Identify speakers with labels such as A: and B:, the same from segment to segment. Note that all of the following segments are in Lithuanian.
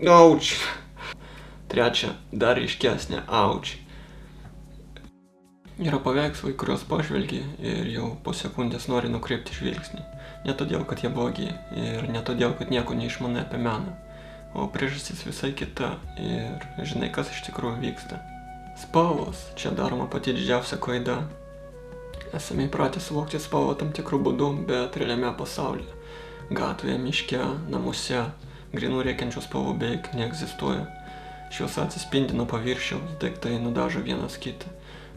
A: Auč. Trečia, dar ryškesnė, auč. Yra paveikslai, kuriuos pažvelgi ir jau po sekundės nori nukreipti žvilgsnį. Ne todėl, kad jie blogi ir ne todėl, kad nieko neišmanai apie meną, o priežastis visai kita ir žinai, kas iš tikrųjų vyksta. Spalvos, čia daroma pati didžiausia klaida. Esame įpratę suvokti spalvą tam tikrų būdų, bet realiame pasaulyje. Gatvėje, miške, namuose, grinų rėkiančių spalvų beveik neegzistuoja. Šviesa atsispindi nuo paviršiaus, daiktai nudažo vienas kitą.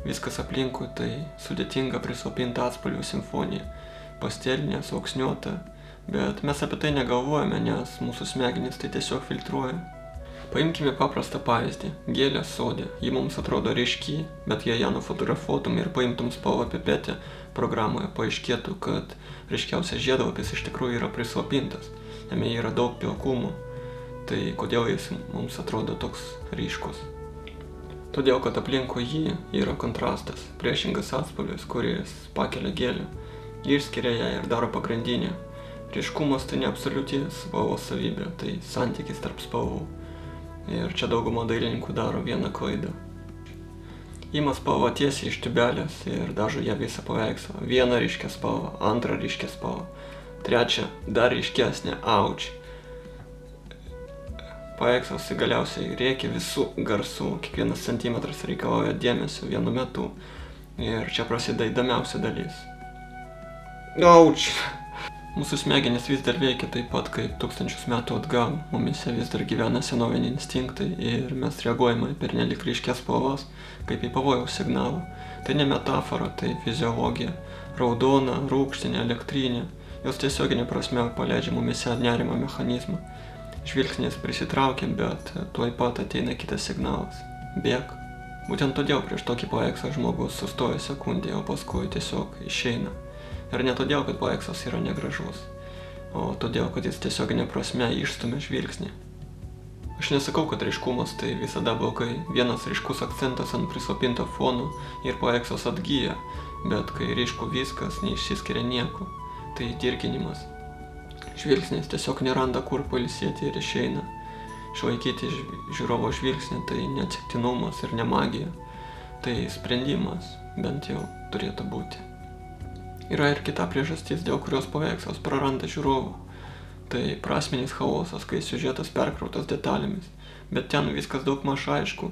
A: Viskas aplinkui tai sudėtinga prislopinta atspalvių simfonija, pastelinė, sluoksniuota, bet mes apie tai negalvojame, nes mūsų smegenys tai tiesiog filtruoja. Paimkime paprastą pavyzdį. Gėlė sode. Ji mums atrodo ryški, bet jei ją nufotografuotum ir paimtum spalvą pipetę programoje, paaiškėtų, kad ryškiausias žiedlapis iš tikrųjų yra prislopintas. Jame yra daug pilkumų. Tai kodėl jis mums atrodo toks ryškus? Todėl, kad aplinkui jį yra kontrastas, priešingas atspalvis, kuris pakelia gėlę, išskiria ją ir daro pagrindinę. Ryškumas tai ne absoliuti spalvos savybė, tai santykis tarp spalvų. Ir čia dauguma dailininkų daro vieną klaidą. Ima spalvą tiesiai iš tubelės ir dažo ją visą paveikslą. Vieną ryškę spalvą, antrą ryškę spalvą, trečią dar ryškesnę, auč. Paveikslas galiausiai rėkia visų garsų, kiekvienas centimetras reikalauja dėmesio vienu metu. Ir čia prasideda įdomiausia dalis. Auč! Mūsų smegenys vis dar veikia taip pat kaip tūkstančius metų atgal. Mumise vis dar gyvena senoviniai instinktai ir mes reaguojame į pernelyg ryškias spalvas kaip į pavojaus signalą. Tai ne metafora, tai fiziologija. Raudona, rūgštinė, elektrinė. Jos tiesioginė prasme paleidžia mumise nerimo mechanizmą. Žvilgsnis prisitraukia, bet tuoj pat ateina kitas signalas. Bėk. Būtent todėl prieš tokį paveikslą žmogus sustoja sekundė, o paskui tiesiog išeina. Ir ne todėl, kad paveikslas yra negražus, o todėl, kad jis tiesioginė prasme išstumia žvilgsnį. Aš nesakau, kad ryškumas tai visada blogai. Vienas ryškus akcentas ant prislopinto fono ir paveikslas atgyja, bet kai ryšku viskas, neišsiskiria nieko. Tai dirginimas. Žvilgsnis tiesiog neranda kur pailsėti ir išeina. Išlaikyti žiūrovo žvilgsnį tai neatsitiktinumas ir ne magija. Tai sprendimas, bent jau turėtų būti. Yra ir kita priežastis, dėl kurios paveikslas praranda žiūrovą. Tai prasminis chaosas, kai siužetas perkrautas detalėmis, bet ten viskas daug maž aišku.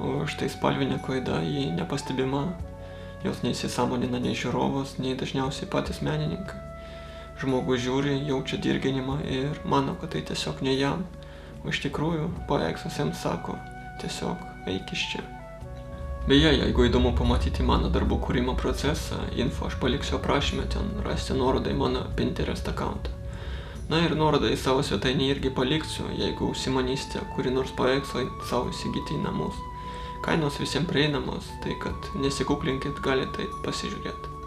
A: O štai spalvinė klaida jį nepastebima. Jos neįsisąmonina nei žiūrovas, nei dažniausiai patys menininkai. Žmogus žiūri, jaučia dirginimą ir mano, kad tai tiesiog ne jam. O iš tikrųjų, paveikslas jam sako, tiesiog eik iš čia. Beje, jeigu įdomu pamatyti mano darbų kūrimo procesą, info aš paliksiu aprašyme, ten rasti nuorodą į mano Pinterest accountą. Na ir nuorodą į savo svetainę irgi paliksiu, jeigu užsimanysite kurį nors paveikslą savo įsigyti į namus. Kainos visiems prieinamos, tai kad nesikuklinkit, galite pasižiūrėti.